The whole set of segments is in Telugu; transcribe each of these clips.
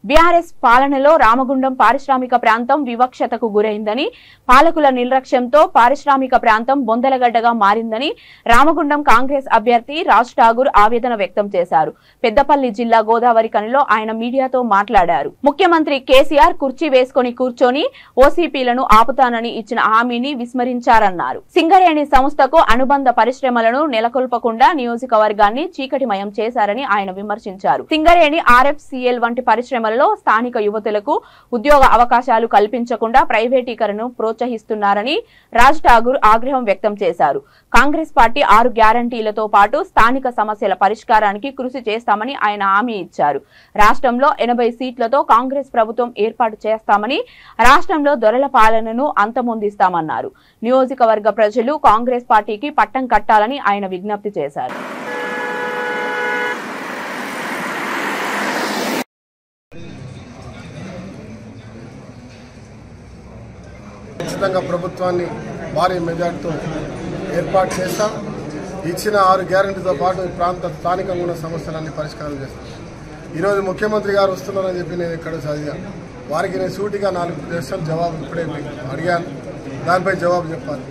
బీఆర్ఎస్ పాలనలో రామగుండం పారిశ్రామిక ప్రాంతం వివక్షతకు గురైందని, పాలకుల నిర్లక్ష్యంతో పారిశ్రామిక ప్రాంతం బొందలగడ్డగా మారిందని రామగుండం కాంగ్రెస్ అభ్యర్థి రాజ్ ఠాగూర్ ఆవేదన వ్యక్తం చేశారు. పెద్దపల్లి జిల్లా గోదావరి కనిలో ఆయన మీడియాతో మాట్లాడారు. ముఖ్యమంత్రి కేసీఆర్ కుర్చీ వేసుకుని కూర్చొని ఓసీపీలను ఆపుతానని ఇచ్చిన హామీని విస్మరించారన్నారు. సింగరేణి సంస్థకు అనుబంధ పరిశ్రమలను నెలకొల్పకుండా నియోజకవర్గాన్ని చీకటిమయం చేశారని ఆయన విమర్శించారు. సింగరేణి, ఆర్ఎఫ్సిఎల్ వంటి పరిశ్రమలు స్థానిక యువతులకు ఉద్యోగ అవకాశాలు కల్పించకుండా ప్రైవేటీకరణను ప్రోత్సహిస్తున్నారని రాజ్ ఠాగూర్ ఆగ్రహం వ్యక్తం చేశారు. కాంగ్రెస్ పార్టీ 6 గ్యారంటీలతో పాటు స్థానిక సమస్యల పరిష్కారానికి కృషి చేస్తామని ఆయన హామీ ఇచ్చారు. రాష్ట్రంలో 80 సీట్లతో కాంగ్రెస్ ప్రభుత్వం ఏర్పాటు చేస్తామని, రాష్ట్రంలో దొరల పాలనను అంతమొందిస్తామన్నారు. నియోజకవర్గ ప్రజలు కాంగ్రెస్ పార్టీకి పట్టం కట్టాలని ఆయన విజ్ఞప్తి చేశారు. ఖచ్చితంగా ప్రభుత్వాన్ని భారీ మెజార్టీతో ఏర్పాటు చేస్తాం. ఇచ్చిన 6 గ్యారెంటీతో పాటు ఈ ప్రాంత స్థానికంగా ఉన్న సమస్యలన్నీ పరిష్కారం చేస్తాం. ఈరోజు ముఖ్యమంత్రి గారు వస్తున్నారని చెప్పి నేను ఇక్కడ చదివాను. వారికి నేను సూటిగా 4 ప్రశ్నలు జవాబు ఇప్పుడే అడిగాను. దానిపై జవాబు చెప్పాలి.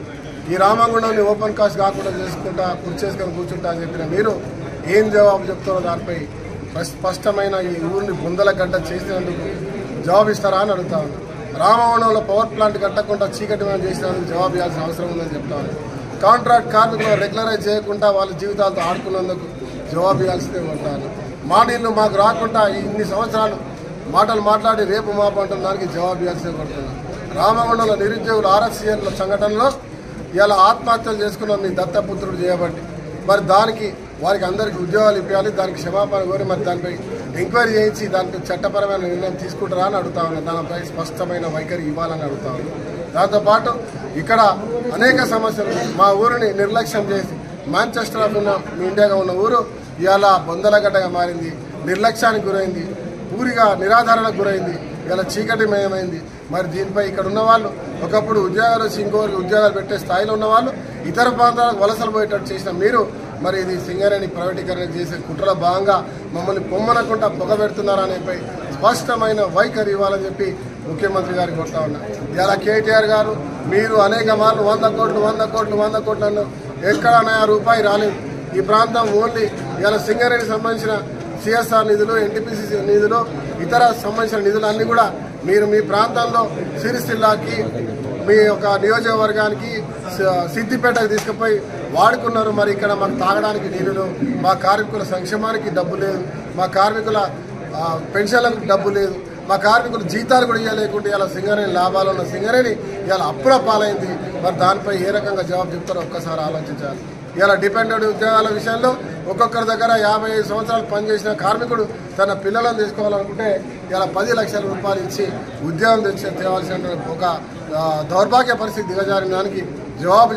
ఈ రామగుండంని ఓపెన్ కాస్ట్ కాకుండా చేసుకుంటా కుర్చేసుకొని కూర్చుంటా అని చెప్పిన మీరు ఏం జవాబు చెప్తారో దానిపై స్పష్టమైన ఈ ఊరిని బొందలగడ్డ చేసినందుకు జవాబు ఇస్తారా అని అడుగుతా ఉన్నాను. రామగుండంలో పవర్ ప్లాంట్ కట్టకుండా చీకటిమయం చేసినందుకు జవాబు ఇవ్వాల్సిన అవసరం ఉందని చెప్తాను. కాంట్రాక్ట్ కార్మికులు రెగ్యులరైజ్ చేయకుండా వాళ్ళ జీవితాలతో ఆడుకున్నందుకు జవాబు ఇవ్వాల్సిందే ఉంటాను. మా నీళ్ళు మాకు రాకుండా ఇన్ని సంవత్సరాలు మాటలు మాట్లాడి రేపు మాపు అంటున్న దానికి జవాబు ఇవ్వాల్సిందే పడుతున్నాను. రామగుండంలో నిరుద్యోగులు ఆర్ఎఫ్సిఎల్ సంఘటనలో ఇలా ఆత్మహత్యలు చేసుకున్న మీ దత్తపుత్రుడు చేయబట్టి మరి దానికి వారికి అందరికీ ఉద్యోగాలు ఇవ్వాలి, దానికి క్షమాపణ కోరి మరి దానిపై ఎంక్వైరీ చేయించి దానిపై చట్టపరమైన నిర్ణయం తీసుకుంటారా అని అడుగుతా ఉన్నాను. దానిపై స్పష్టమైన వైఖరి ఇవ్వాలని అడుగుతా ఉన్నాను. దాంతోపాటు ఇక్కడ అనేక సమస్యలు మా ఊరిని నిర్లక్ష్యం చేసి మాంచెస్టర్ ఆఫ్ ఇండియాగా ఉన్న ఊరు ఇవాళ బొందలగడ్డగా మారింది, నిర్లక్ష్యానికి గురైంది, పూరిగా నిరాధారణకు గురైంది, ఇలా చీకటిమయమైంది. మరి దీనిపై ఇక్కడ ఉన్న వాళ్ళు ఒకప్పుడు ఉద్యోగాలు వచ్చి ఇంకోరికి ఉద్యోగాలు పెట్టే స్థాయిలో ఉన్న వాళ్ళు ఇతర ప్రాంతాలకు వలసలు పోయేటట్టు చేసిన మీరు మరి ఇది సింగరేణి ప్రైవేటీకరణ చేసే కుట్రలో భాగంగా మమ్మల్ని పొమ్మనకుండా పొగబెడుతున్నారనేపై స్పష్టమైన వైఖరి ఇవ్వాలని చెప్పి ముఖ్యమంత్రి గారికి కొడతా ఉన్నా. ఇలా కేటీఆర్ గారు మీరు అనేక మార్లు 100 కోట్లు అన్న ఎక్కడ రూపాయి రాలేదు. ఈ ప్రాంతం ఓన్లీ ఇలా సింగరేణికి సంబంధించిన సిఎస్ఆర్ నిధులు, ఎన్టీపీసీ నిధులు, ఇతర సంబంధించిన నిధులు అన్నీ కూడా మీరు మీ ప్రాంతంలో సిరిసిల్లాకి, మీ యొక్క నియోజకవర్గానికి, సిద్దిపేటకు తీసుకుపోయి వాడుకున్నారు. మరి ఇక్కడ మాకు తాగడానికి నీళ్లు, మా కార్మికుల సంక్షేమానికి డబ్బు లేదు, మా కార్మికుల పెన్షన్లకు డబ్బు లేదు, మా కార్మికులు జీతాలు కూడా ఇవ్వలేకుంటే ఇలా సింగరేణి లాభాలు ఉన్న సింగరేణి ఇలా అప్పుల పాలైంది. మరి దానిపై ఏ రకంగా జవాబు చెప్తారో ఒక్కసారి ఆలోచించాలి. ఇలా డిపెండెంట్ ఉద్యోగాల విషయంలో ఒక్కొక్కరి దగ్గర 55 సంవత్సరాలు పనిచేసిన కార్మికుడు తన పిల్లలను తీసుకోవాలనుకుంటే ఇలా 10 లక్షల రూపాయలు ఇచ్చి ఉద్యోగం తేవాల్సిన ఒక దౌర్భాగ్య పరిస్థితి దిగజారిన దానికి జవాబు